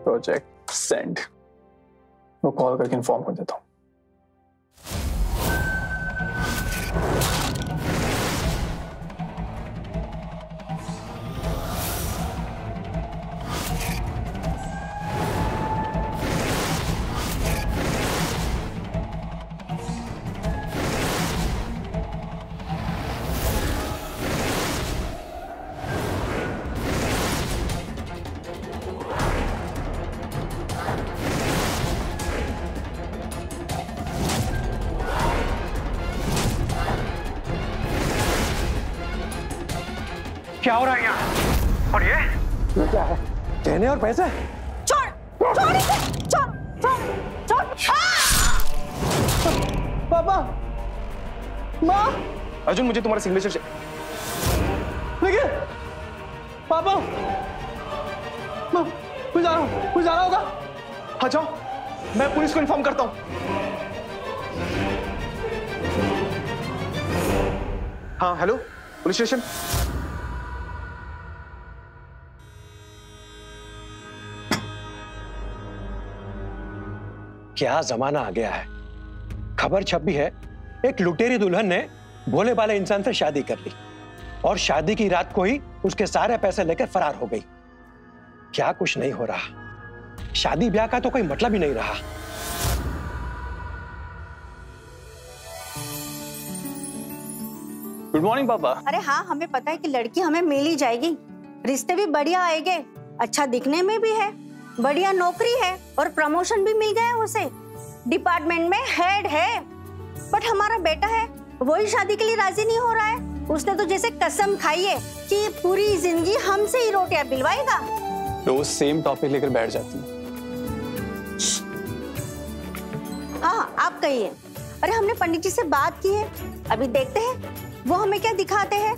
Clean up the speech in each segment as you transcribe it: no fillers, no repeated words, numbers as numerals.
Project send. वो call करके inform कर देता हूँ। क्या हो रहा है यहाँ? और ये क्या है? गहने और पैसे? छोड़, छोड़ इसे, छोड़, छोड़, छोड़। पापा, माँ। अर्जुन, मुझे तुम्हारा सिग्नेचर चाहिए। लेकिन पापा, माँ, कुछ जाना होगा। हाँ जाओ, मैं पुलिस को इन्फॉर्म करता हूँ। हाँ हेलो, पुलिस स्टेशन। क्या जमाना आ गया है। खबर छपी है, एक लुटेरी दुल्हन ने भोले भाले इंसान से शादी कर ली और शादी की रात को ही उसके सारे पैसे लेकर फरार हो गई। क्या कुछ नहीं हो रहा। शादी ब्याह का तो कोई मतलब ही नहीं रहा। गुड मॉर्निंग पापा। अरे हाँ, हमें पता है कि लड़की हमें मिल ही जाएगी। रिश्ते भी बढ़िया आएंगे, अच्छा दिखने में भी है, बढ़िया नौकरी है और प्रमोशन भी मिल गया उसे। डिपार्टमेंट में हेड है। बट हमारा बेटा है, वही शादी के लिए राजी नहीं हो रहा है। उसने तो जैसे कसम खाई है कि पूरी जिंदगी हमसे ही रोटियां दिलवाएगा। रोज सेम टॉपिक लेकर बैठ जाती है। हाँ, आप कहिए। अरे हमने पंडित जी से बात की है, अभी देखते हैं वो हमें क्या दिखाते हैं।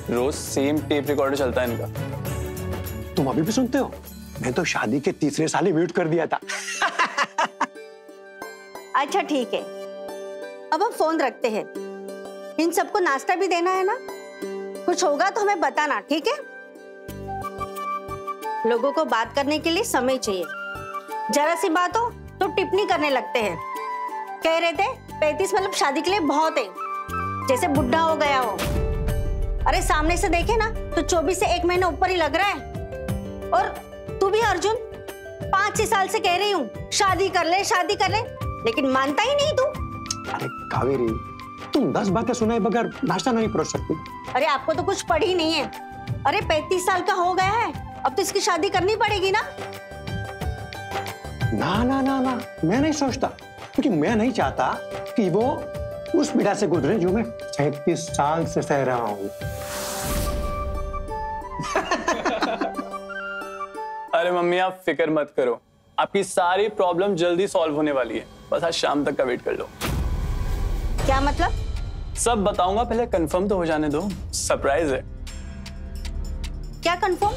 रोज सेम टेप रिकॉर्डर चलता है इनका। तुम अभी भी सुनते हो? मैं तो शादी के तीसरे साल ही म्यूट कर दिया था। अच्छा ठीक है, अब हम फोन रखते हैं। इन सबको नाश्ता भी देना है ना, कुछ होगा तो हमें बताना, ठीक है? लोगों को बात करने के लिए समय चाहिए। जरा सी बात हो तो टिप्पणी करने लगते हैं। कह रहे थे 35 मतलब शादी के लिए बहुत है, जैसे बुढ़ा हो गया हो। अरे सामने से देखे ना तो 24 से 1 महीने ऊपर ही लग रहा है। और तू भी अर्जुन, 5-6 साल से कह रही हूँ शादी कर ले, शादी कर ले, लेकिन मानता ही नहीं तू। अरे कावेरी, तुम 10 बातें सुनाए बगैर नाश्ता नहीं परोस सकती। अरे आपको तो कुछ पड़ी नहीं है। अरे 35 साल का हो गया है, अब तो इसकी शादी करनी पड़ेगी ना। ना ना ना ना, मैं नहीं सोचता, क्योंकि मैं नहीं चाहता कि वो उस पीड़ा से गुजरे जो मैं 36 साल से सह रहा हूँ। अरे मम्मी, आप फिक्र मत करो, आपकी सारी प्रॉब्लम जल्दी सॉल्व होने वाली है। बस आज शाम तक का वेट कर लो। क्या मतलब? सब बताऊंगा, पहले कंफर्म तो हो जाने दो। सरप्राइज है। क्या कंफर्म?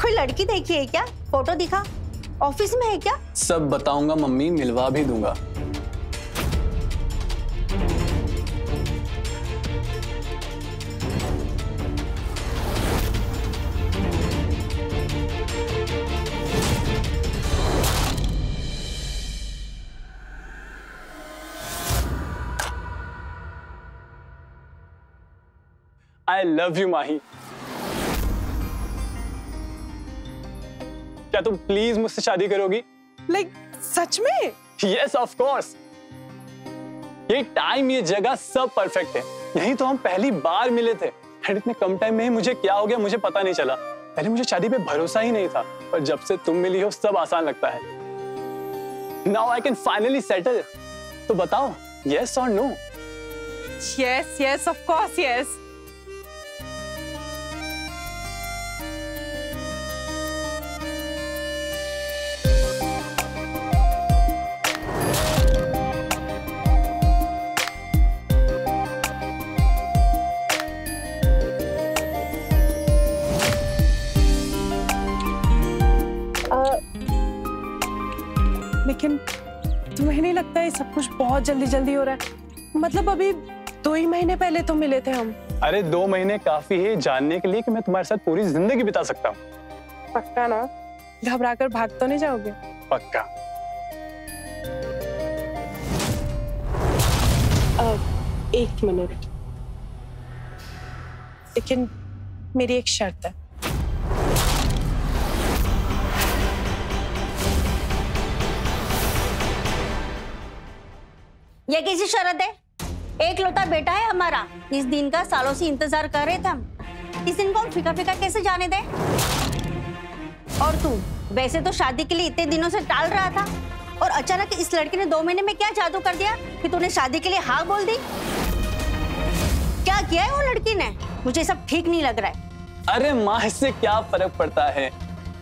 कोई लड़की देखी है क्या? फोटो दिखा, ऑफिस में है क्या? सब बताऊंगा मम्मी, मिलवा भी दूंगा। I love you माही। क्या तुम प्लीज मुझसे शादी करोगी? सच में? Yes, of course। ये टाइम, ये जगह सब परफेक्ट है। यहीं तो हम पहली बार मिले थे। इतने कम टाइम में ही मुझे क्या हो गया मुझे पता नहीं चला। पहले मुझे शादी पे भरोसा ही नहीं था, पर जब से तुम मिली हो सब आसान लगता है। Now I can finally settle। तो बताओ, yes or no? Yes, yes, of course, yes। लेकिन तुम्हें नहीं लगता है सब कुछ बहुत जल्दी जल्दी हो रहा है? मतलब अभी 2 ही महीने पहले तो मिले थे हम। अरे 2 महीने काफी है जानने के लिए कि मैं तुम्हारे साथ पूरी जिंदगी बिता सकता हूँ। पक्का ना? घबराकर भाग तो नहीं जाओगे? पक्का। एक मिनट, लेकिन मेरी एक शर्त है। ये कैसी शर्त है? एक लौता बेटा है हमारा, इस दिन का सालों से इंतजार कर रहे थे हम। इस दिन को हम फीका फीका कैसे जाने दे? और तू वैसे तो शादी के लिए इतने दिनों से टाल रहा था, और अचानक इस लड़के ने 2 महीने में क्या जादू कर दिया कि तूने शादी के लिए हाँ बोल दी? क्या किया है वो लड़की ने? मुझे सब ठीक नहीं लग रहा है। अरे माँ, इससे क्या फर्क पड़ता है?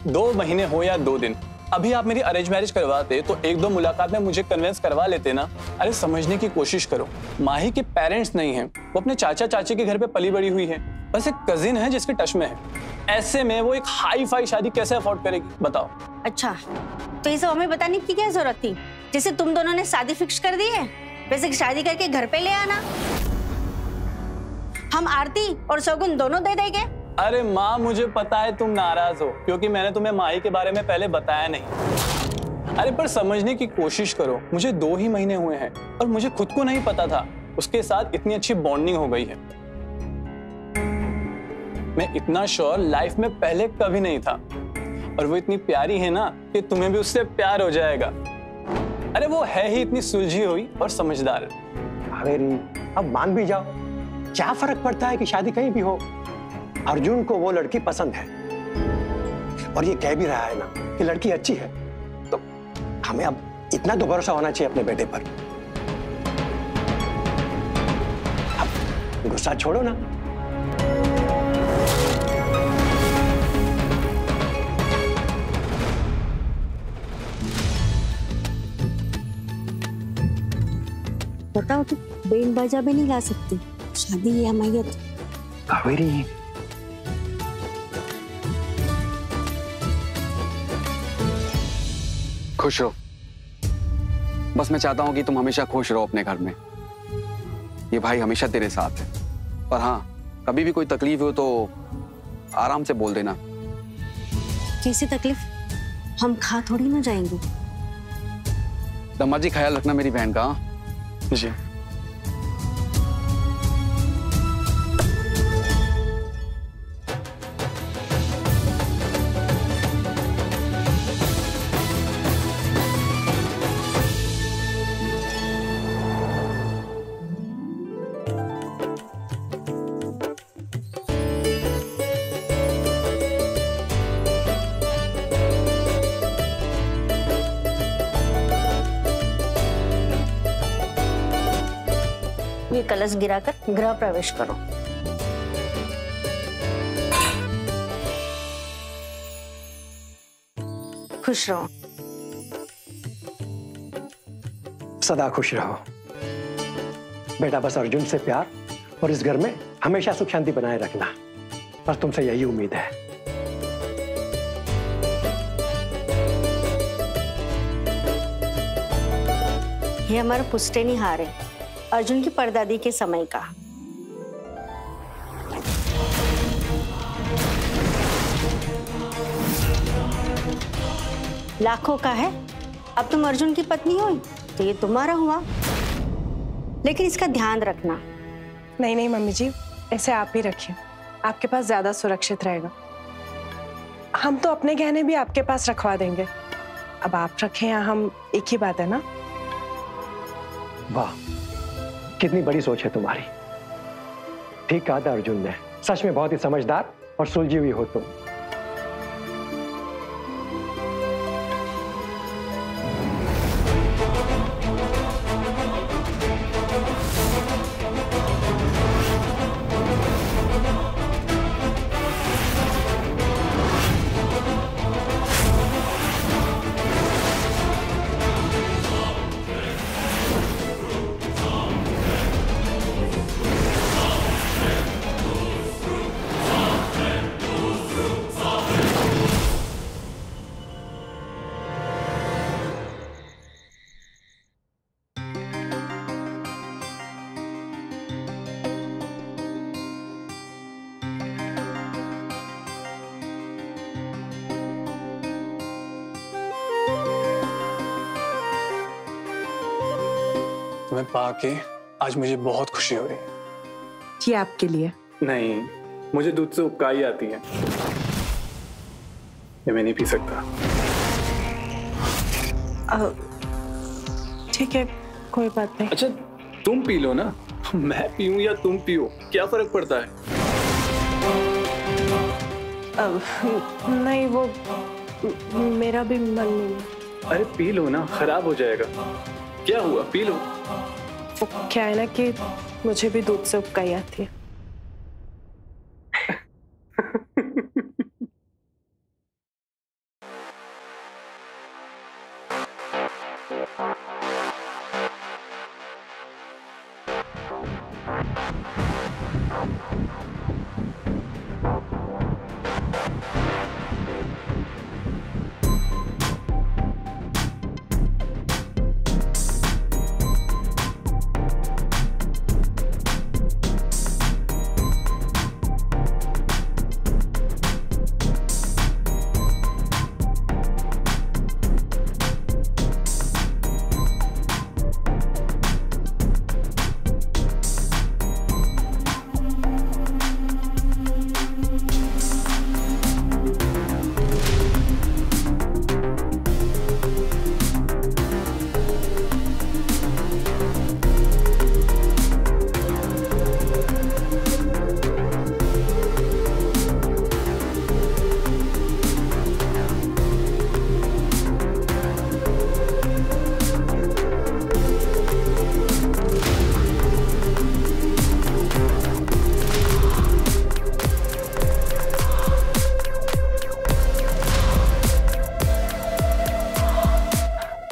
2 महीने हो या 2 दिन। अभी आप मेरी अरेंज मैरिज करवाते तो 1-2 मुलाकात में मुझे कन्विंस करवा लेते ना। अरे समझने की कोशिश करो, माही के पेरेंट्स नहीं हैं, वो अपने चाचा चाची के घर पे पली बड़ी हुई है, बस एक कजिन है जिसके टच में है। ऐसे में वो एक हाई फाई शादी कैसे अफोर्ड करेगी बताओ? अच्छा, तो ये सब हमें बताने की क्या जरूरत थी? जैसे तुम दोनों ने शादी फिक्स कर दी है, वैसे शादी करके घर पे ले आना, हम आरती और शगुन दोनों दे देंगे। अरे माँ, मुझे पता है तुम नाराज हो क्योंकि मैंने तुम्हें माही के बारे में पहले बताया नहीं। अरे पर समझने की कोशिश करो, मुझे 2 ही महीने हुए हैं और मुझे खुद को नहीं पता था उसके साथ इतनी अच्छी बॉन्डिंग हो गई है। मैं इतना श्योर लाइफ में पहले कभी नहीं था, और वो इतनी प्यारी है ना कि तुम्हें भी उससे प्यार हो जाएगा। अरे वो है ही इतनी सुलझी हुई और समझदार। कावेरी, अब मान भी जाओ, क्या फर्क पड़ता है कि शादी कहीं भी हो? अर्जुन को वो लड़की पसंद है और ये कह भी रहा है ना कि लड़की अच्छी है, तो हमें अब इतना तो भरोसा होना चाहिए अपने बेटे पर। अब गुस्सा छोड़ो ना। बताओ, तो बैंड बाजा भी नहीं ला सकती? शादी या मैयत? कावेरी, खुश रहो। बस मैं चाहता हूं कि तुम हमेशा खुश रहो अपने घर में। ये भाई हमेशा तेरे साथ है, पर हाँ, कभी भी कोई तकलीफ हो तो आराम से बोल देना। कैसी तकलीफ? हम खा थोड़ी ना जाएंगे। दम्मा जी, ख्याल रखना मेरी बहन का। जी। ये कलश गिराकर गृह प्रवेश करो। खुश रहो। सदा खुश रहो बेटा। बस अर्जुन से प्यार और इस घर में हमेशा सुख शांति बनाए रखना, बस तुमसे यही उम्मीद है। ये हमारा पुश्तैनी हार है, अर्जुन की परदादी के समय का। लाखों का है। अब तुम अर्जुन की पत्नी हो तो ये तुम्हारा हुआ, लेकिन इसका ध्यान रखना। नहीं नहीं मम्मी जी, ऐसे आप ही रखिए, आपके पास ज्यादा सुरक्षित रहेगा। हम तो अपने गहने भी आपके पास रखवा देंगे। अब आप रखें या हम, एक ही बात है ना। वाह, कितनी बड़ी सोच है तुम्हारी। ठीक कहा था अर्जुन ने, सच में बहुत ही समझदार और सुलझी हुई हो तुम। तुम्हें पाके आज मुझे बहुत खुशी हो रही है। ये आपके लिए। नहीं, मुझे दूध से उबकाई आती है, ये मैं नहीं पी सकता। ठीक है, कोई बात नहीं। अच्छा तुम पी लो ना, मैं पीऊं या तुम पियो, क्या फर्क पड़ता है? नहीं, वो मेरा भी मन नहीं है। अरे पी लो ना, खराब हो जाएगा। क्या हुआ, पी लो। वो क्या है ना कि मुझे भी दूध से उबकाई आती है।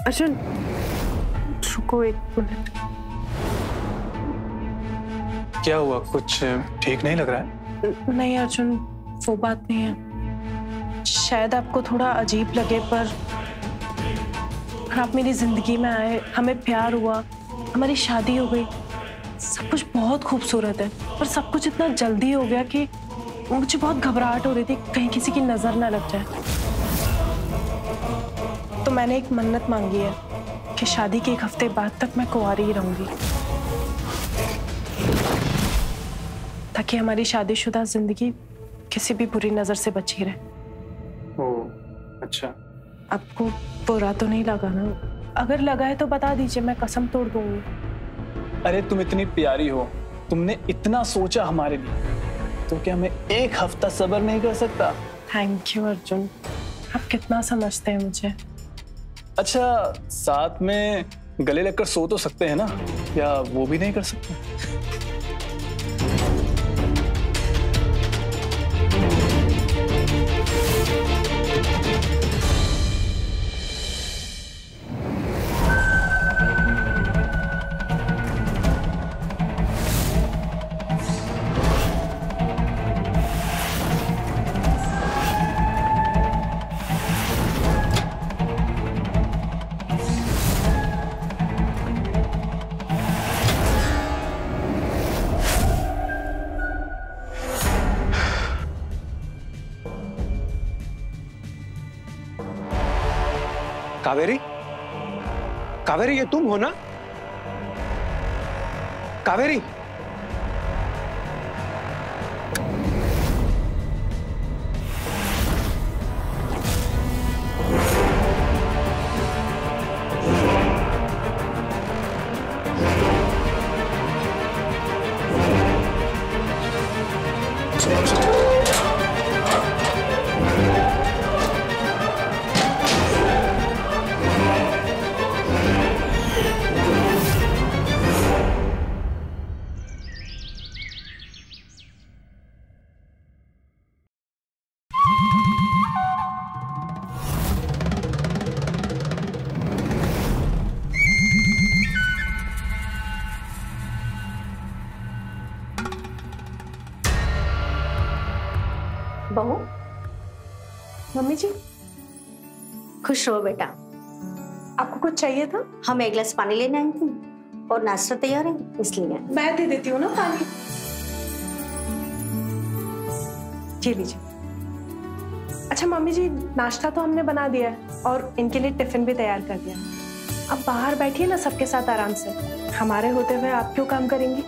अर्जुन, रुको एक मिनट। क्या हुआ, कुछ ठीक नहीं लग रहा है? नहीं अर्जुन, वो बात नहीं है। शायद आपको थोड़ा अजीब लगे, पर आप मेरी जिंदगी में आए, हमें प्यार हुआ, हमारी शादी हो गई, सब कुछ बहुत खूबसूरत है। पर सब कुछ इतना जल्दी हो गया कि मुझे बहुत घबराहट हो रही थी, कहीं किसी की नजर ना लग जाए। तो मैंने एक मन्नत मांगी है कि शादी के 1 हफ्ते बाद तक मैं कुंवारी ही रहूंगी, ताकि हमारी शादीशुदा जिंदगी किसी भी बुरी नजर से बची रहे। ओह अच्छा। आपको बुरा तो नहीं लगा ना? अगर लगा है तो बता दीजिए, मैं कसम तोड़ दूंगी। अरे तुम इतनी प्यारी हो, तुमने इतना सोचा हमारे लिए, तो क्या मैं 1 हफ्ता सब्र नहीं कर सकता? थैंक यू अर्जुन, आप कितना समझते हैं मुझे। अच्छा साथ में गले लगकर सो तो सकते हैं ना, या वो भी नहीं कर सकते? कावेरी, कावेरी ये तुम हो ना? कावेरी, बहू, मम्मी जी, खुश रहो बेटा। आपको कुछ चाहिए था? हम 1 गिलास पानी लेने आई थी और नाश्ता तैयार है, इसलिए। मैं दे देती हूँ ना पानी। ये लीजिए। अच्छा मम्मी जी, नाश्ता तो हमने बना दिया है और इनके लिए टिफिन भी तैयार कर दिया। अब बाहर बैठिए ना सबके साथ आराम से। हमारे होते हुए आप क्यों काम करेंगी?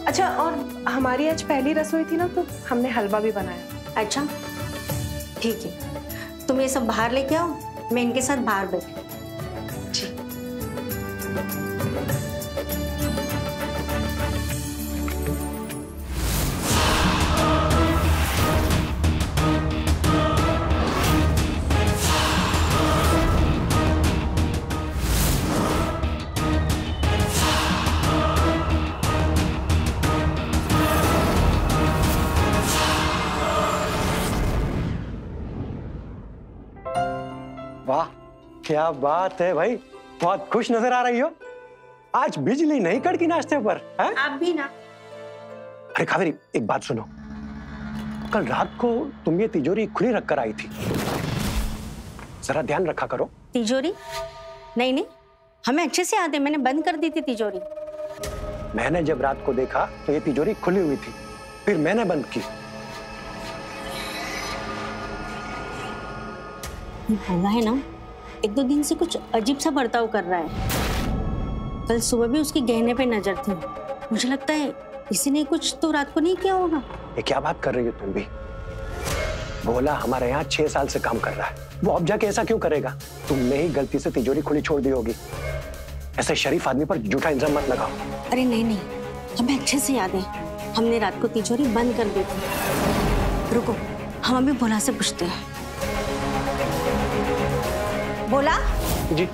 अच्छा, और हमारी आज पहली रसोई थी ना, तो हमने हलवा भी बनाया। अच्छा ठीक है, तुम ये सब बाहर लेके आओ, मैं इनके साथ बाहर बैठी। वाह, क्या बात है भाई, बहुत खुश नजर आ रही हो। आज बिजली नहीं कड़की नाश्ते पर, है? आप भी ना। अरे कावेरी, एक बात सुनो, कल रात को तुम ये तिजोरी खुली रखकर आई थी, जरा ध्यान रखा करो। तिजोरी? नहीं नहीं, हमें अच्छे से याद है, मैंने बंद कर दी थी तिजोरी। मैंने जब रात को देखा तो ये तिजोरी खुली हुई थी, फिर मैंने बंद की। भोला है ना, एक दो दिन से कुछ अजीब सा बर्ताव कर रहा है। कल सुबह भी उसके गहने पे नजर थी। मुझे लगता है किसी ने कुछ तो रात को नहीं किया होगा। ये क्या बात कर रही हो तुम भी? भोला हमारे यहाँ 6 साल से काम कर रहा है, वो अब जाके ऐसा क्यों करेगा? तुमने ही गलती से तिजोरी खुली छोड़ दी होगी। ऐसे शरीफ आदमी पर झूठा इल्जाम मत लगाओ। अरे नहीं नहीं, हमें अच्छे से याद है, हमने रात को तिजोरी बंद कर दी थी। रुको, हम अभी भोला से पूछते हैं। भोला जी।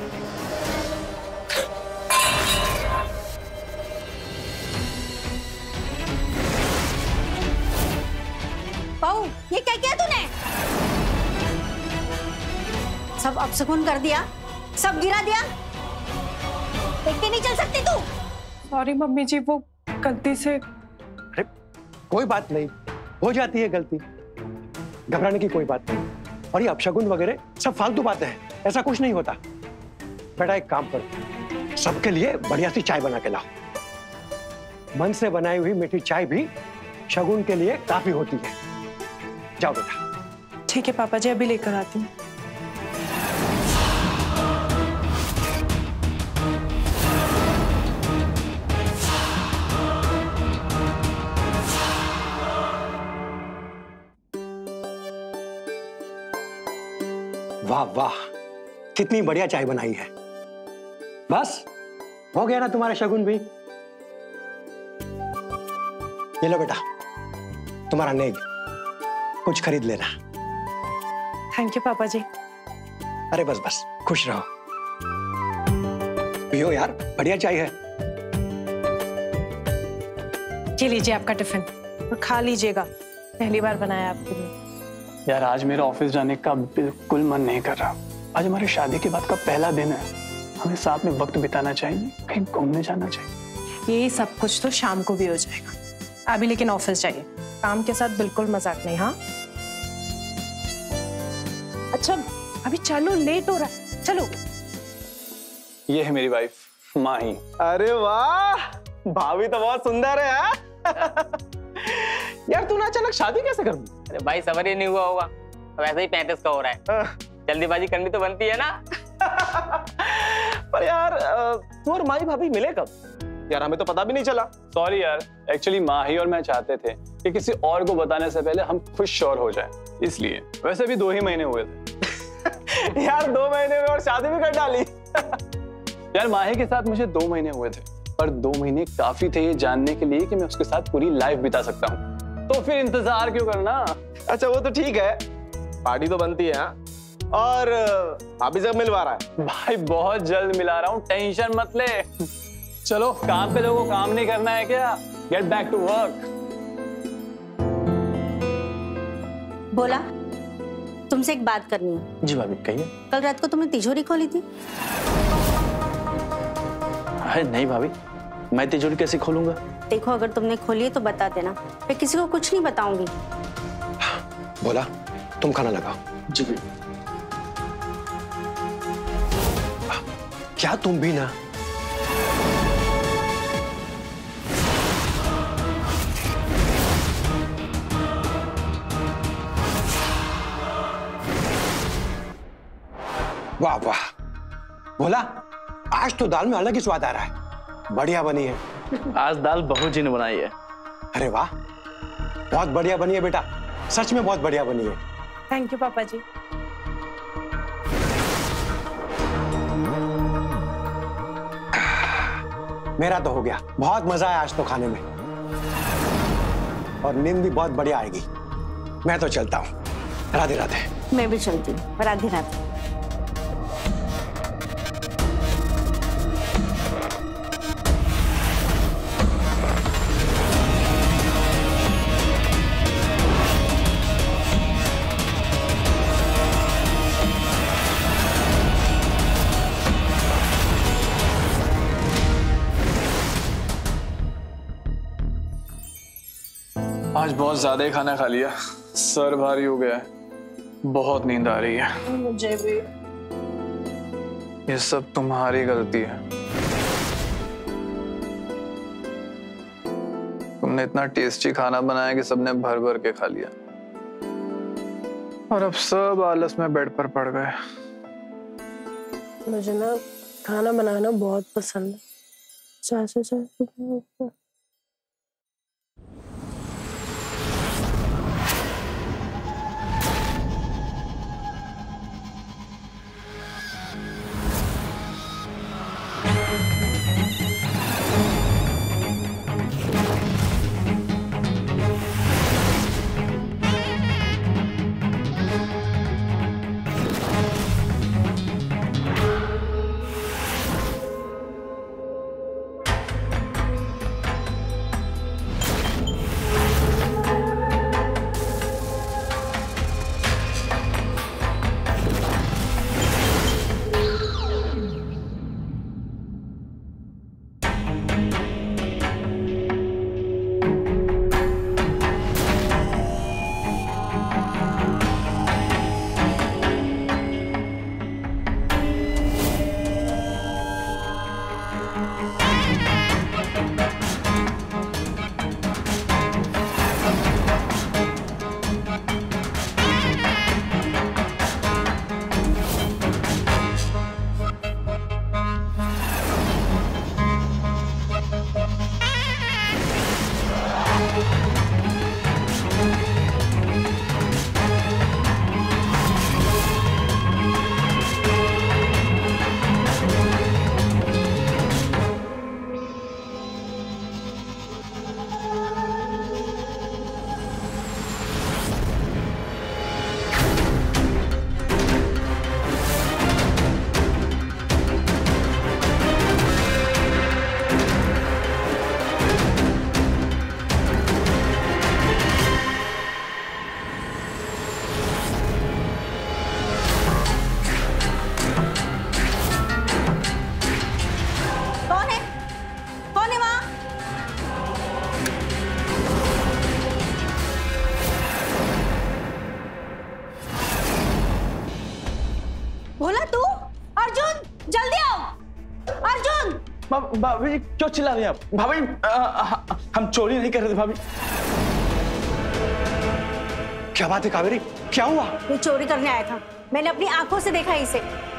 पाऊ, ये क्या किया तूने? सब अपशगुन कर दिया, सब गिरा दिया। देख के नहीं चल सकती तू? सॉरी मम्मी जी, वो गलती से। अरे कोई बात नहीं, हो जाती है गलती, घबराने की कोई बात नहीं। और ये अपशगुन वगैरह सब फालतू बातें हैं, ऐसा कुछ नहीं होता। बेटा एक काम करो, सबके लिए बढ़िया सी चाय बना के लाओ। मन से बनाई हुई मीठी चाय भी शगुन के लिए काफी होती है। जाओ बेटा। ठीक है पापा जी, अभी लेकर आती हूँ। वाह वाह, कितनी बढ़िया चाय बनाई है। बस हो गया ना तुम्हारा शगुन भी? ये लो बेटा, तुम्हारा नेग, कुछ खरीद लेना। थैंक यू पापा जी। अरे बस बस, खुश रहो। पियो यार, बढ़िया चाय है। ये लीजिए आपका टिफिन, और खा लीजिएगा, पहली बार बनाया आपके लिए। यार आज मेरा ऑफिस जाने का बिल्कुल मन नहीं कर रहा। आज हमारी शादी के बाद का पहला दिन है, हमें साथ में वक्त बिताना चाहिए, कहीं घूमने जाना चाहिए। ये सब कुछ तो शाम को भी हो जाएगा, अभी लेकिन ऑफिस जाइए, काम के साथ बिल्कुल मजाक नहीं। हाँ अच्छा, अभी चलो, लेट हो रहा है, चलो। ये है मेरी वाइफ माही। अरे वाह, भाभी तो बहुत सुंदर है। यार तूने अचानक शादी कैसे कर दी? अरे भाई सबर ही नहीं हुआ होगा, वैसे ही 35 का हो रहा है, जल्दीबाजी करनी तो बनती है ना। पर यार तू और माही भाभी मिले कब? यार हमें तो पता भी नहीं चला। सॉरी यार, एक्चुअली माही और मैं चाहते थे कि किसी और को बताने से पहले हम खुद श्योर हो जाएं, इसलिए। वैसे भी 2 ही महीने हुए थे। यार 2 महीने में और शादी भी कर डाली। यार माही के साथ मुझे 2 महीने हुए थे, पर 2 महीने काफी थे ये जानने के लिए कि मैं उसके साथ पूरी लाइफ बिता सकता हूँ। तो फिर इंतजार क्यों करना? अच्छा वो तो ठीक है, पार्टी तो बनती है। और भाभी से मिलवा रहा है? भाई बहुत जल्द मिला रहा हूँ, टेंशन मत ले। चलो, काम पे लोगों को काम नहीं करना है क्या? Get back to work. बोला, तुमसे एक बात करनी है। जी भाभी कहिए। कल रात को तुमने तिजोरी खोली थी? अरे नहीं भाभी, मैं तिजोरी कैसे खोलूंगा? देखो, अगर तुमने खोली है तो बता देना, मैं किसी को कुछ नहीं बताऊंगी। बोला, तुम खाना लगाओ। जी। क्या तुम भी ना? वाह वाह, बोला आज तो दाल में अलग ही स्वाद आ रहा है, बढ़िया बनी है। आज दाल बहू जी ने बनाई है। अरे वाह, बहुत बढ़िया बनी है बेटा, सच में बहुत बढ़िया बनी है। थैंक यू पापा जी। मेरा तो हो गया, बहुत मजा आया आज तो खाने में, और नींद भी बहुत बढ़िया आएगी। मैं तो चलता हूँ, राधे राधे। मैं भी चलती हूँ, राधे राधे। आज बहुत ज्यादा ही खाना खा लिया, सर भारी हो गया है, बहुत नींद आ रही है। मुझे भी। ये सब तुम्हारी गलती है। तुमने इतना टेस्टी खाना बनाया कि सबने भर भर के खा लिया, और अब सब आलस में बेड पर पड़ गए। मुझे ना खाना बनाना बहुत पसंद है। भाभी क्यों चिल्ला रही हैं आप? भाभी हम चोरी नहीं कर रहे थे भाभी। क्या बात है कावेरी, क्या हुआ? ये चोरी करने आया था, मैंने अपनी आंखों से देखा इसे।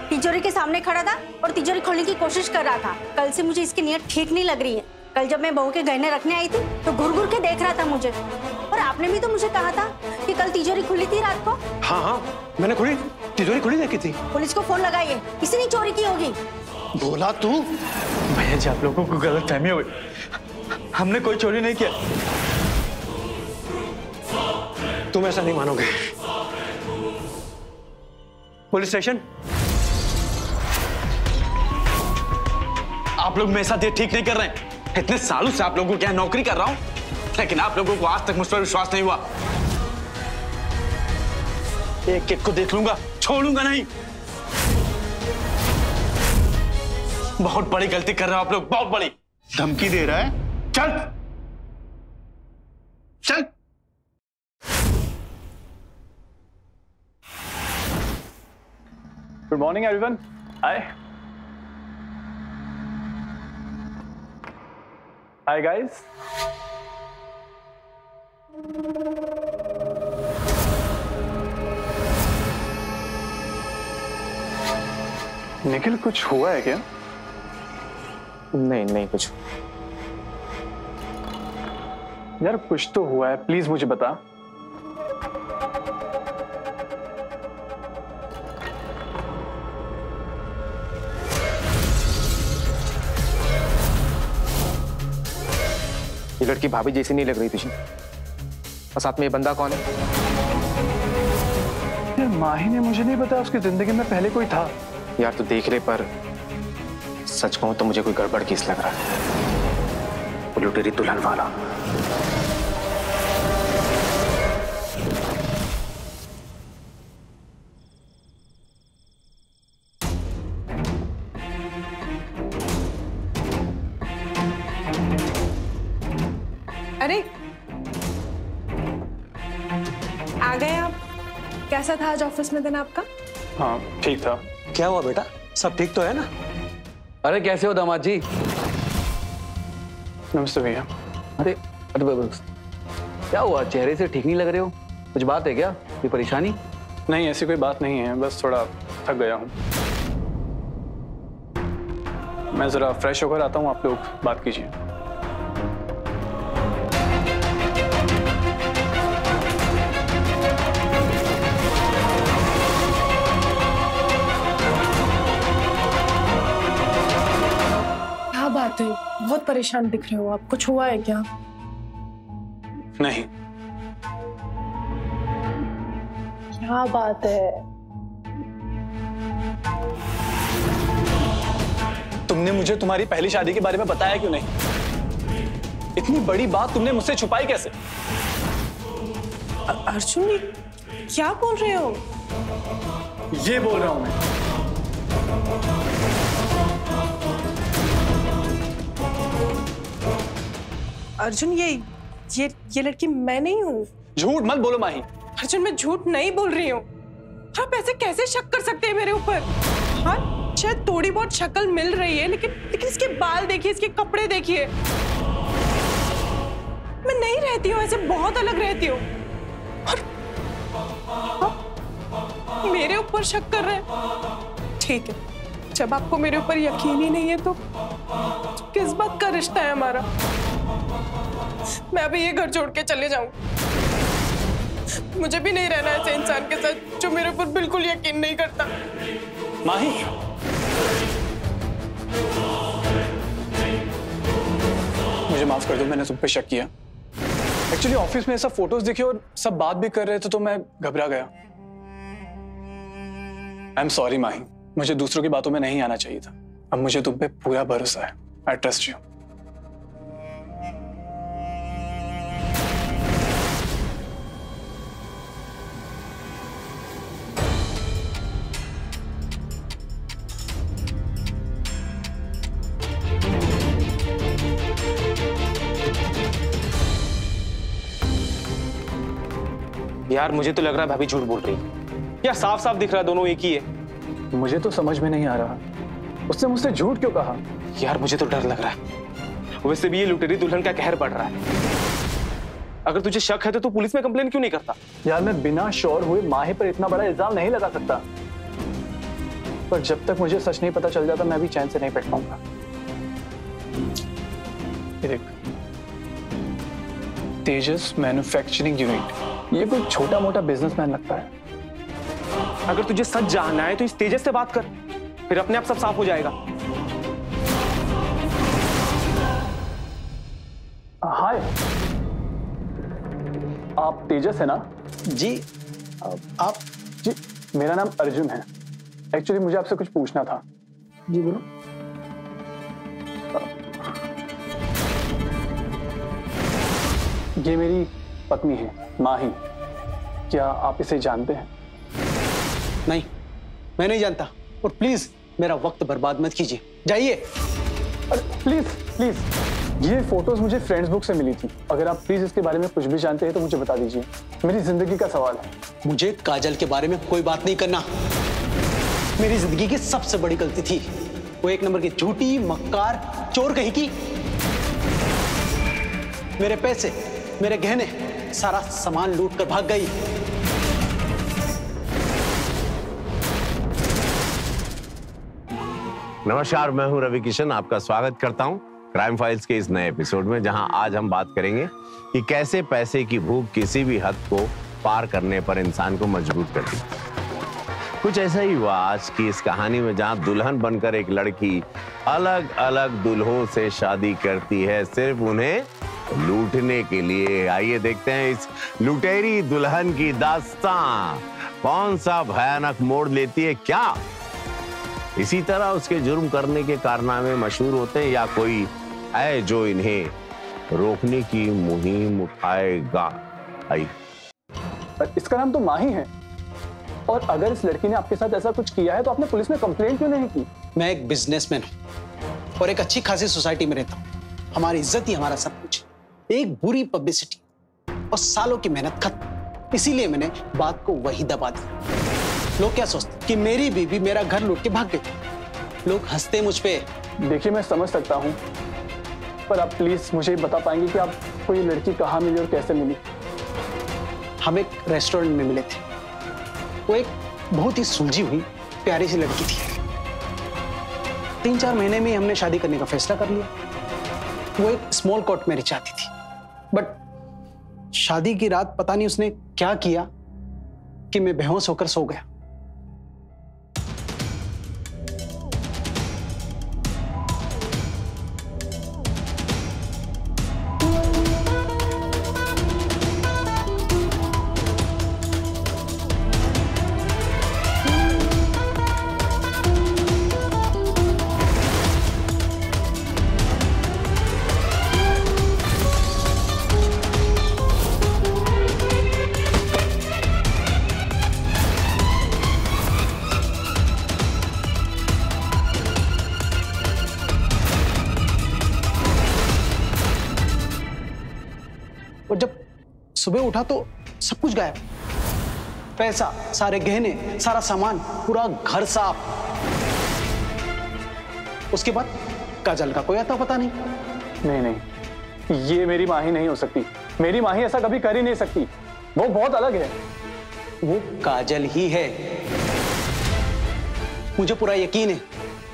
तिजोरी के सामने खड़ा था और तिजोरी खोलने की कोशिश कर रहा था। कल से मुझे इसकी नीयत ठीक नहीं लग रही है। कल जब मैं बहू के गहने रखने आई थी तो घुर घुर के देख रहा था मुझे, और आपने भी तो मुझे कहा था कि कल तिजोरी खुली थी रात को। हाँ हाँ, मैंने खुली तिजोरी खुली देखी थी। पुलिस को फोन लगाइए, किसी ने चोरी की होगी। बोला तू? भैया जी आप लोगों को गलतफहमी हो गई, हमने कोई चोरी नहीं किया। तुम ऐसा नहीं मानोगे। Police station. आप लोग मेरे साथ ये ठीक नहीं कर रहे हैं। इतने सालों से आप लोगों के यहाँ नौकरी कर रहा हूं, लेकिन आप लोगों को आज तक मुझ पर विश्वास नहीं हुआ। एक एक को देख लूंगा, छोड़ूंगा नहीं। बहुत बड़ी गलती कर रहे हो आप लोग, बहुत बड़ी। धमकी दे रहा है? चल चल। Good morning everyone. Hi hi guys. Nikhil कुछ हुआ है क्या? नहीं नहीं कुछ। यार कुछ तो हुआ है, प्लीज मुझे बता। ये लड़की भाभी जैसी नहीं लग रही तुझे, और साथ में ये बंदा कौन है? यार माही ने मुझे नहीं बताया उसकी जिंदगी में पहले कोई था। यार तू देख ले, पर सच कहूं तो मुझे कोई गड़बड़ केस लग रहा है। वो लुटेरी दुल्हन वाला। अरे आ गए आप। कैसा था आज ऑफिस में दिन आपका? हाँ ठीक था। क्या हुआ बेटा, सब ठीक तो है ना? अरे कैसे हो दामाद जी? नमस्ते भैया। अरे अरे बस क्या हुआ, चेहरे से ठीक नहीं लग रहे हो, कुछ बात है क्या, कोई परेशानी? नहीं ऐसी कोई बात नहीं है, बस थोड़ा थक गया हूँ। मैं जरा फ्रेश होकर आता हूँ, आप लोग बात कीजिए। क्या बात है, बहुत परेशान दिख रहे हो आप, कुछ हुआ है क्या? नहीं। क्या बात है? तुमने मुझे तुम्हारी पहली शादी के बारे में बताया क्यों नहीं? इतनी बड़ी बात तुमने मुझसे छुपाई कैसे? अर्जुन ये क्या बोल रहे हो? ये बोल रहा हूं मैं। अर्जुन ये लड़की मैं नहीं हूँ। झूठ मत बोलो माही। अर्जुन मैं झूठ नहीं बोल रही हूँ। आप ऐसे कैसे शक कर सकते हैं मेरे ऊपर? हाँ शायद थोड़ी बहुत शक्ल मिल रही है, लेकिन इसके बाल देखिए, इसके कपड़े देखिए। मैं नहीं रहती हूँ ऐसे, बहुत अलग रहती हूँ। और आप मेरे ऊपर शक कर रहे हैं? ठीक है, जब आपको मेरे ऊपर यकीन ही नहीं है तो किस बात का रिश्ता है हमारा? मैं अभी ये घर छोड़ के चले जाऊं। मुझे भी नहीं रहना ऐसे इंसान के साथ जो मेरे ऊपर बिल्कुल यकीन नहीं करता। माही मुझे माफ कर दो, मैंने तुम पे शक किया। एक्चुअली ऑफिस में सब फोटोज दिखे और सब बात भी कर रहे थे तो मैं घबरा गया। आई एम सॉरी माही, मुझे दूसरों की बातों में नहीं आना चाहिए था। अब मुझे तुम पे पूरा भरोसा है। I trust you. यार मुझे तो लग रहा है भाभी झूठ बोल रही है। यार साफ साफ दिख रहा है दोनों एक ही है। मुझे तो समझ में नहीं आ रहा, उसने मुझसे झूठ क्यों कहा? यार मुझे तो डर लग रहा है। वैसे भी ये लुटेरी दुल्हन का कहर बढ़ रहा है। अगर तुझे शक है तो तू पुलिस में कंप्लेन क्यों नहीं करता? यार मैं बिना श्योर हुए माही पर इतना बड़ा इल्जाम नहीं लगा सकता, पर जब तक मुझे सच नहीं पता चल जाता मैं भी चैन से नहीं बैठ पाऊंगा। ये देख, तेजस मैन्युफैक्चरिंग यूनिट, ये कोई छोटा मोटा बिजनेसमैन लगता है। अगर तुझे सच जानना है तो इस तेजस से बात कर, फिर अपने आप सब साफ हो जाएगा। हाय, आप तेजस है ना? जी आप? जी मेरा नाम अर्जुन है। एक्चुअली मुझे आपसे कुछ पूछना था। जी बोलो। ये मेरी पत्नी है माही, क्या आप इसे जानते हैं? नहीं, मैं नहीं जानता, और प्लीज मेरा वक्त बर्बाद मत कीजिए, जाइए। अरे प्लीज प्लीज, ये फोटोज मुझे फ्रेंड्स बुक से मिली थी। अगर आप प्लीज इसके बारे में कुछ भी जानते हैं तो मुझे बता दीजिए, मेरी जिंदगी का सवाल है। मुझे काजल के बारे में कोई बात नहीं करना। मेरी जिंदगी की सबसे बड़ी गलती थी, वो एक नंबर की झूठी मक्कार चोर कहीं की। मेरे पैसे, मेरे गहने, सारा सामान लूट कर भाग गई। नमस्कार, मैं हूं रवि किशन, आपका स्वागत करता हूं क्राइम फाइल्स के इस नए एपिसोड में, जहां आज हम बात करेंगे कि कैसे पैसे की भूख किसी भी हद को पार करने पर इंसान को मजबूर करती है। कुछ ऐसा ही हुआ आज की इस कहानी में, जहां दुल्हन बनकर एक लड़की अलग अलग दुल्हों से शादी करती है, सिर्फ उन्हें लूटने के लिए। आइए देखते हैं इस लुटेरी दुल्हन की दास्तां कौन सा भयानक मोड़ लेती है। क्या इसी तरह उसके जुर्म करने के कारनामे मशहूर होते हैं, या कोई है जो इन्हें रोकने की मुहिम उठाएगा? आइए। इसका नाम तो माही है, और अगर इस लड़की ने आपके साथ ऐसा कुछ किया है तो आपने पुलिस में कंप्लेंट क्यों नहीं की? मैं एक बिजनेसमैन हूँ और एक अच्छी खासी सोसाइटी में रहता हूँ। हमारी इज्जत ही हमारा सब कुछ। एक बुरी पब्लिसिटी और सालों की मेहनत खत्म, इसीलिए मैंने बात को वही दबा दिया। लोग क्या सोचते कि मेरी बीवी मेरा घर लूट के भाग गई। लोग हंसते मुझ पे। देखिए, मैं समझ सकता हूँ, पर आप प्लीज मुझे बता पाएंगे कि आपको ये लड़की कहाँ मिली और कैसे मिली? हम एक रेस्टोरेंट में मिले थे। वो एक बहुत ही सुलझी हुई प्यारी सी लड़की थी। 3-4 महीने में हमने शादी करने का फैसला कर लिया। वो एक स्मॉल कोर्ट मैरिज चाहती थी, बट शादी की रात पता नहीं उसने क्या किया कि मैं बेहोश होकर सो गया। और जब सुबह उठा तो सब कुछ गायब। पैसा, सारे गहने, सारा सामान, पूरा घर साफ। उसके बाद काजल का कोई आता पता नहीं। नहीं, ये मेरी माही नहीं हो सकती। मेरी माही ऐसा कभी कर ही नहीं सकती। वो बहुत अलग है। वो काजल ही है, मुझे पूरा यकीन है।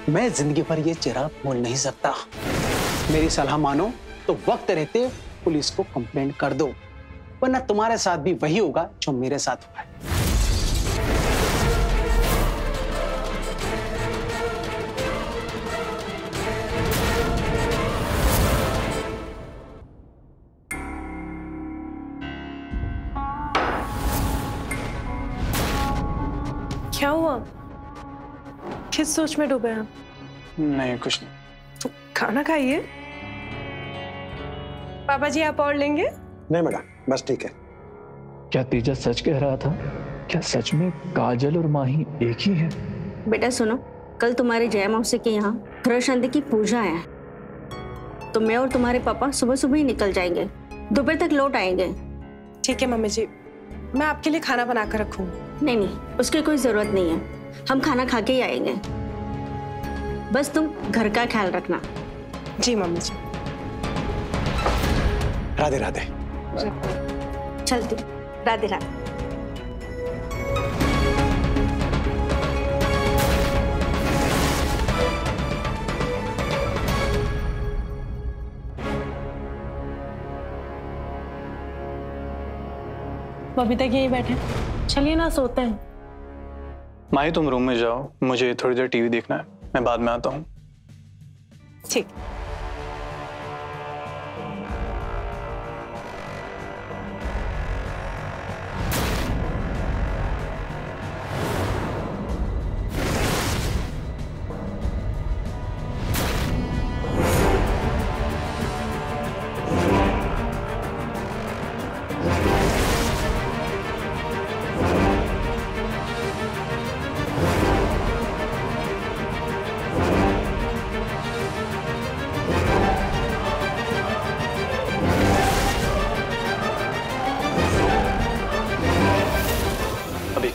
मैं जिंदगी भर ये चिराग भूल नहीं सकता। मेरी सलाह मानो तो वक्त रहते पुलिस को कंप्लेंट कर दो, वरना तुम्हारे साथ भी वही होगा जो मेरे साथ हुआ है। क्या हुआ? किस सोच में डूबे हैं? नहीं, कुछ नहीं। तो खाना खाइए। पापा जी, आप और लेंगे? नहीं बेटा, बस ठीक है। क्या तेजा सच कह रहा था? क्या सच में काजल और माही एक ही है? बेटा सुनो, कल तुम्हारे जया मौसी के यहाँ ग्रह शांति की पूजा है, तो मैं और तुम्हारे पापा सुबह सुबह ही निकल जाएंगे, दोपहर तक लौट आएंगे। ठीक है मम्मी जी, मैं आपके लिए खाना बना कर रखूंगी। नहीं, उसकी कोई जरूरत नहीं है, हम खाना खा के ही आएंगे। बस तुम घर का ख्याल रखना। जी मम्मी जी। राधे राधे। चलती। राधे राधे। अभी तक यही बैठे, चलिए ना सोते हैं। माही, तुम रूम में जाओ, मुझे थोड़ी देर टीवी देखना है, मैं बाद में आता हूँ। ठीक।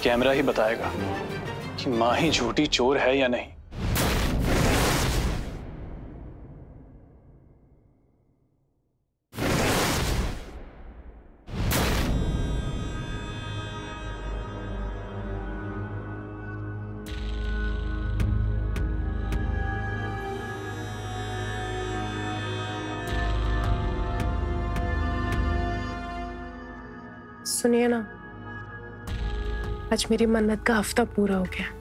कैमरा ही बताएगा कि माही झूठी चोर है या नहीं। सुनिए ना, आज मेरी मन्नत का हफ्ता पूरा हो गया।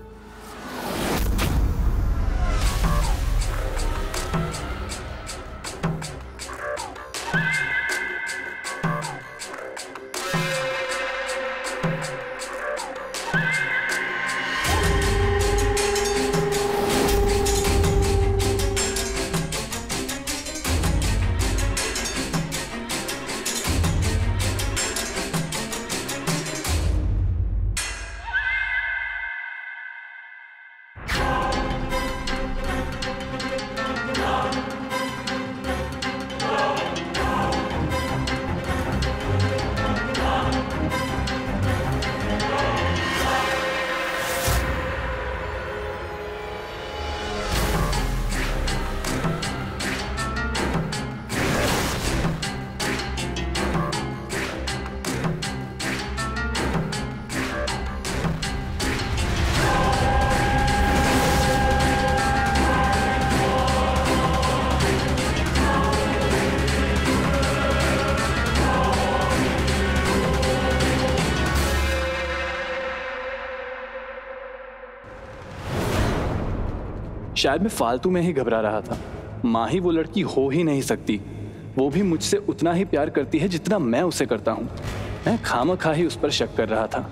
शायद मैं फालतू में ही घबरा रहा था। माही वो लड़की हो ही नहीं सकती। वो भी मुझसे उतना ही प्यार करती है जितना मैं उसे करता हूं। मैं खामखा ही उस पर शक कर रहा था।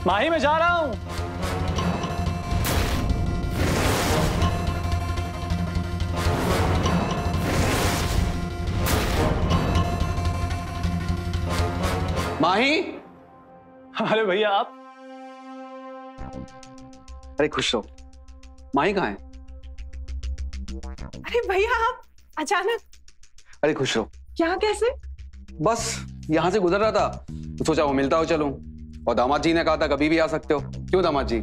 माही, मैं जा रहा हूं। माही, अरे भैया आप। अरे खुश रहो। माही कहाँ है? अरे भैया आप अचानक। अरे खुश रहो। यहाँ कैसे? बस यहाँ से गुजर रहा था तो सोचा वो मिलता हो चलूं। और दामाद जी ने कहा था कभी भी आ सकते हो। क्यों दामाद जी?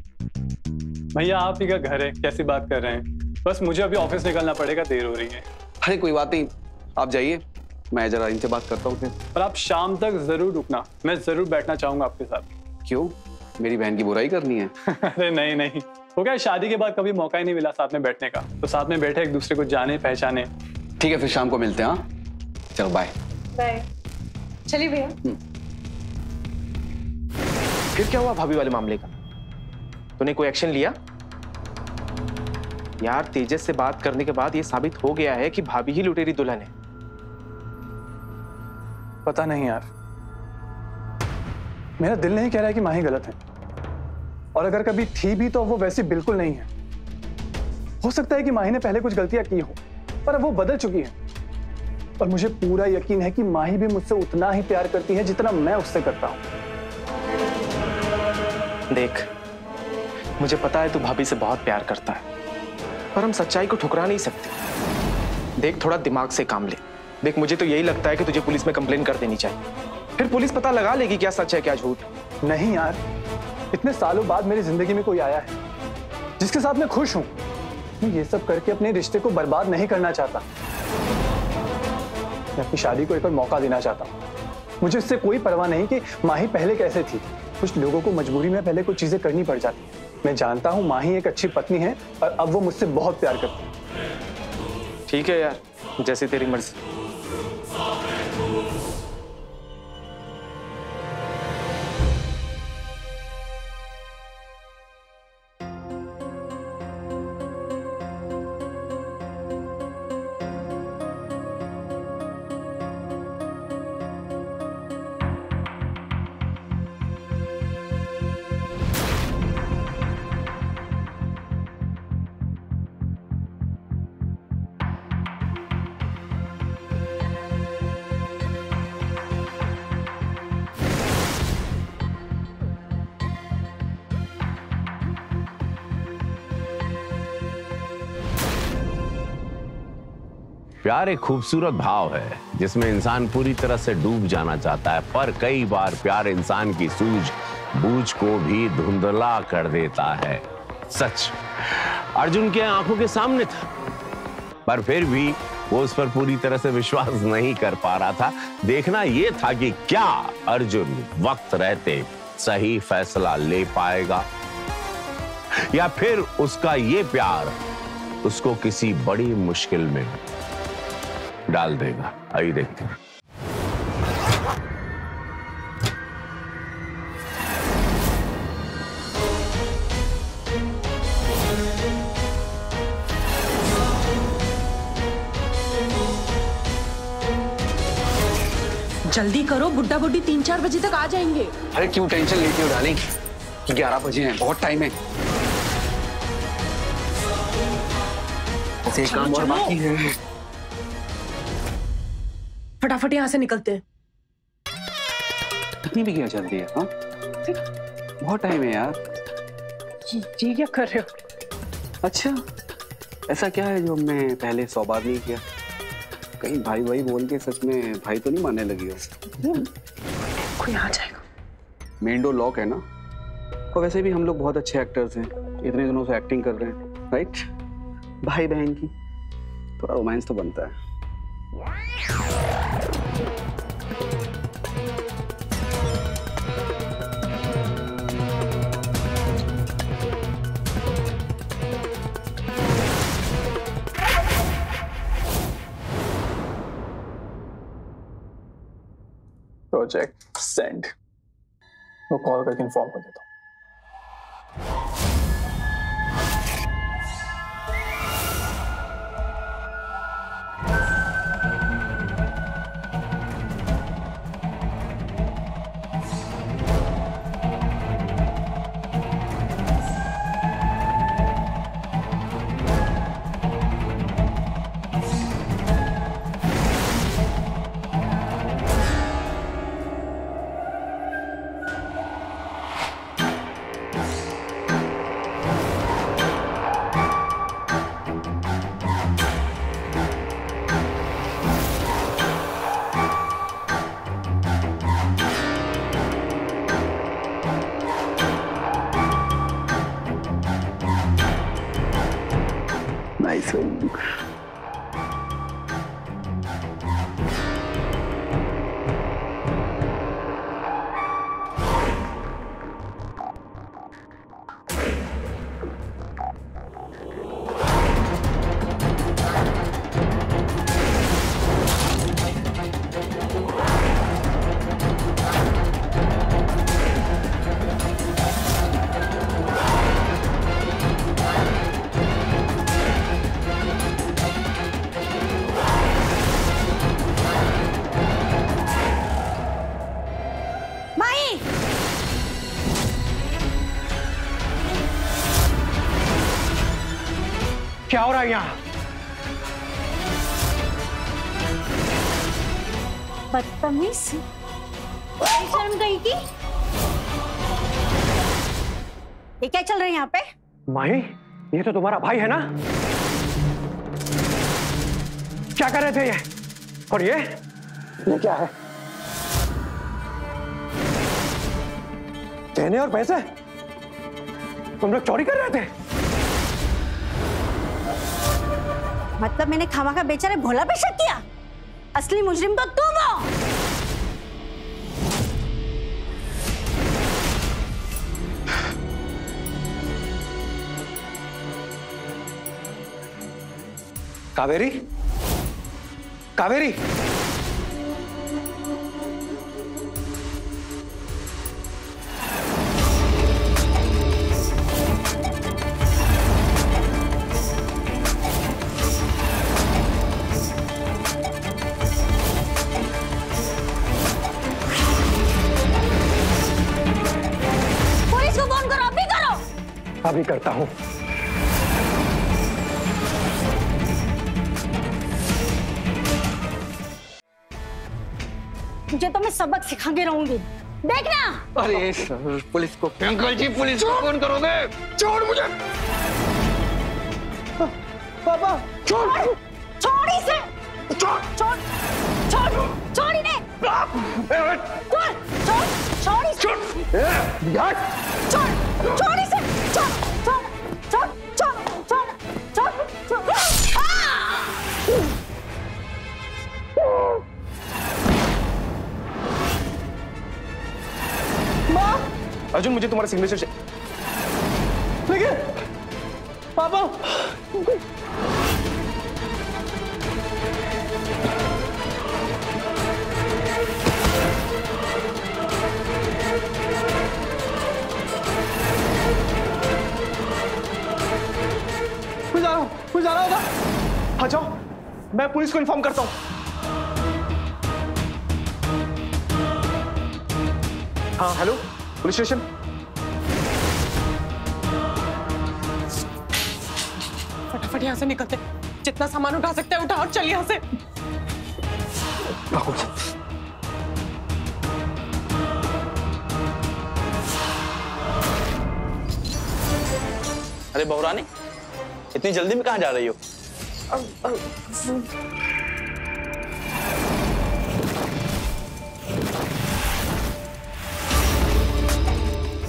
भैया आप ही का घर है, कैसी बात कर रहे हैं? बस मुझे अभी ऑफिस निकलना पड़ेगा, देर हो रही है। अरे कोई बात नहीं, आप जाइए, मैं जरा इनसे बात करता हूँ फिर। और आप शाम तक जरूर रुकना, मैं जरूर बैठना चाहूंगा आपके साथ। क्यों, मेरी बहन की बुराई करनी है? अरे नहीं नहीं, वो क्या शादी के बाद कभी मौका ही नहीं मिला साथ में बैठने का, तो साथ में बैठे एक दूसरे को जाने पहचाने। ठीक है, फिर शाम को मिलते हैं। हाँ चलो, बाय बाय। चलिए भैया। फिर क्या हुआ भाभी वाले मामले का? तूने कोई एक्शन लिया? यार तेजस से बात करने के बाद ये साबित हो गया है कि भाभी ही लुटेरी दुल्हन है। पता नहीं यार, मेरा दिल नहीं कह रहा है कि माही गलत है, और अगर कभी थी भी तो वो वैसी बिल्कुल नहीं है। हो सकता है कि माही ने पहले कुछ गलतियां की हो, पर अब वो बदल चुकी है। और मुझे पूरा यकीन है कि माही भी मुझसे उतना ही प्यार करती है जितना मैं उससे करता हूं। देख, मुझे पता है तू भाभी से बहुत प्यार करता है, पर हम सच्चाई को ठुकरा नहीं सकते। देख, थोड़ा दिमाग से काम ले। देख, मुझे तो यही लगता है कि तुझे पुलिस में कंप्लेन कर देनी चाहिए, फिर पुलिस पता लगा लेगी क्या सच है क्या झूठ। नहीं यार, इतने सालों बाद मेरी जिंदगी में कोई आया है जिसके साथ मैं खुश हूं। मैं ये सब करके अपने रिश्ते को बर्बाद नहीं करना चाहता। मैं अपनी शादी को एक और मौका देना चाहता हूं। मुझे इससे कोई परवाह नहीं कि माही पहले कैसे थी। कुछ लोगों को मजबूरी में पहले कुछ चीजें करनी पड़ जाती है। मैं जानता हूं माही एक अच्छी पत्नी है और अब वो मुझसे बहुत प्यार करती है। ठीक है यार, जैसे तेरी मर्जी। प्यार एक खूबसूरत भाव है जिसमें इंसान पूरी तरह से डूब जाना चाहता है, पर कई बार प्यार इंसान की सूझबूझ को भी धुंधला कर देता है। सच अर्जुन के आंखों के सामने था, पर फिर भी वो उस पर पूरी तरह से विश्वास नहीं कर पा रहा था। देखना ये था कि क्या अर्जुन वक्त रहते सही फैसला ले पाएगा या फिर उसका ये प्यार उसको किसी बड़ी मुश्किल में डाल देगा? आइए देखते हैं। जल्दी करो, बुड्ढा बुड्ढी 3-4 बजे तक आ जाएंगे। अरे क्यों टेंशन लेती हो डार्लिंग? 11 बजे हैं, बहुत टाइम है। ऐसे काम और बाकी है। फटाफट यहाँ से निकलते हैं। इतनी भी क्या जल्दी है? हाँ, बहुत टाइम है यार। ये क्या कर रहे हो? अच्छा, ऐसा क्या है जो हमने पहले 100 बार नहीं किया? कहीं भाई भाई बोल के सच में भाई तो नहीं मानने लगी हो? कोई आ जाएगा। मेन डोर लॉक है ना? और वैसे भी हम लोग बहुत अच्छे एक्टर्स हैं, इतने दिनों से एक्टिंग कर रहे हैं, राइट? भाई बहन की थोड़ा रोमांस तो बनता है। प्रोजेक्ट सेंड, वो कॉल करके इन्फॉर्म कर देता हूँ। क्या हो रहा है यहाँ? बदतमीज, शर्म गई की? ये क्या चल रहा है यहाँ पे? माही, ये तो तुम्हारा भाई है ना? क्या कर रहे थे ये? और ये क्या है? गहने और पैसे तुम लोग चोरी कर रहे थे? मतलब मैंने खामा का बेचारे भोला पे शक किया? असली मुजरिम तो तुम हो। कावेरी, कावेरी, पुलिस को फोन करो, अभी करो। अभी करता हूं। तुझे तो मैं सबक सिखा के रहूंगी, देखना। अरे सर, पुलिस को, अंकल जी पुलिस को फोन करोगे? छोड़ मुझे। पापा छोड़, छोड़ इसे, छोड़, छोड़, छोड़, छोड़ इन्हें, छोड़, छोड़, छोड़ इसे, छोड़, छोड़ इसे, छोड़, छोड़, छोड़, छोड़, छोड़, छोड़, छोड़। अर्जुन, मुझे तुम्हारा सिग्नेचर चाहिए। पापा कुछ जा रहा होगा। हाँ जाओ, मैं पुलिस को इन्फॉर्म करता हूँ। हाँ हेलो, पुलिस स्टेशन। फटाफट यहाँ से निकलते, जितना सामान उठा सकते हैं उठा और चल यहाँ से। अरे बहुरानी, इतनी जल्दी में कहाँ जा रही हो?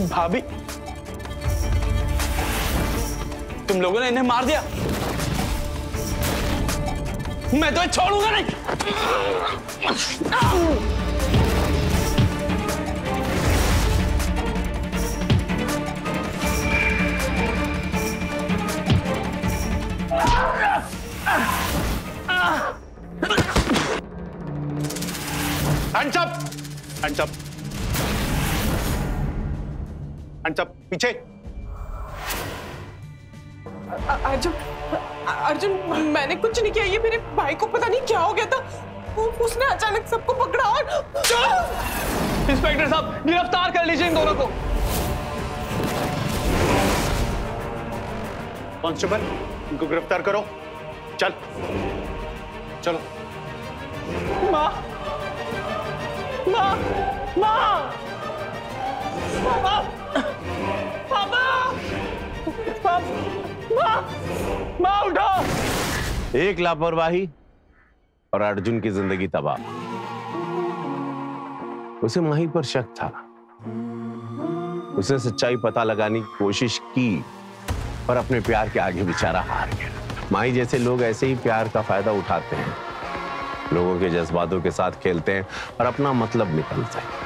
भाभी, तुम लोगों ने इन्हें मार दिया। मैं तुम्हें छोड़ूंगा नहीं। Hands up! Hands up! Hands up! पीछे! अर्जुन, अर्जुन, मैंने कुछ नहीं किया। ये मेरे भाई को पता नहीं क्या हो गया था, उसने अचानक सबको पकड़ा और इंस्पेक्टर साहब, गिरफ्तार कर लीजिए इन दोनों को। कांस्टेबल, इनको गिरफ्तार करो। चल, चलो। माँ, माँ, माँ, पापा, पापा, माँ, माँ उठो। एक लापरवाही और अर्जुन की जिंदगी तबाह। उसे माही पर शक था, उसने सच्चाई पता लगाने की कोशिश की, पर अपने प्यार के आगे बेचारा हार गया। माही जैसे लोग ऐसे ही प्यार का फायदा उठाते हैं, लोगों के जज्बातों के साथ खेलते हैं और अपना मतलब निकलते हैं।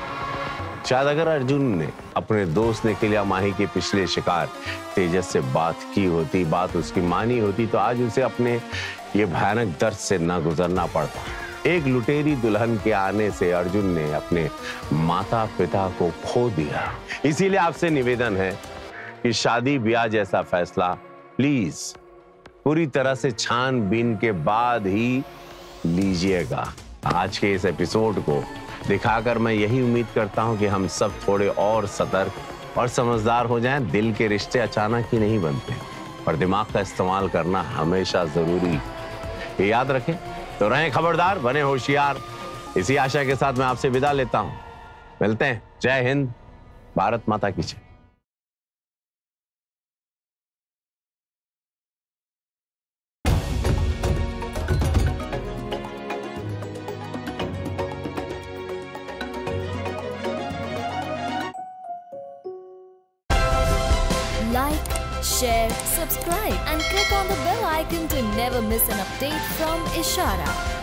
शायद अगर अर्जुन ने अपने दोस्त ने के लिए माही के पिछले शिकार तेजस से बात की होती, बात उसकी मानी होती, तो आज उसे अपने ये भयानक दर्द से न गुजरना पड़ता। एक लुटेरी दुल्हन के आने से अर्जुन ने अपने माता पिता को खो दिया। इसीलिए आपसे निवेदन है कि शादी ब्याह जैसा फैसला प्लीज पूरी तरह से छानबीन के बाद ही लीजिएगा। आज के इस एपिसोड को दिखाकर मैं यही उम्मीद करता हूं कि हम सब थोड़े और सतर्क और समझदार हो जाएं। दिल के रिश्ते अचानक ही नहीं बनते और दिमाग का इस्तेमाल करना हमेशा जरूरी। ये याद रखें। तो रहें खबरदार, बने होशियार। इसी आशा के साथ मैं आपसे विदा लेता हूं। मिलते हैं। जय हिंद, भारत माता की जय। Like, share, subscribe and click on the bell icon to never miss an update from Ishara.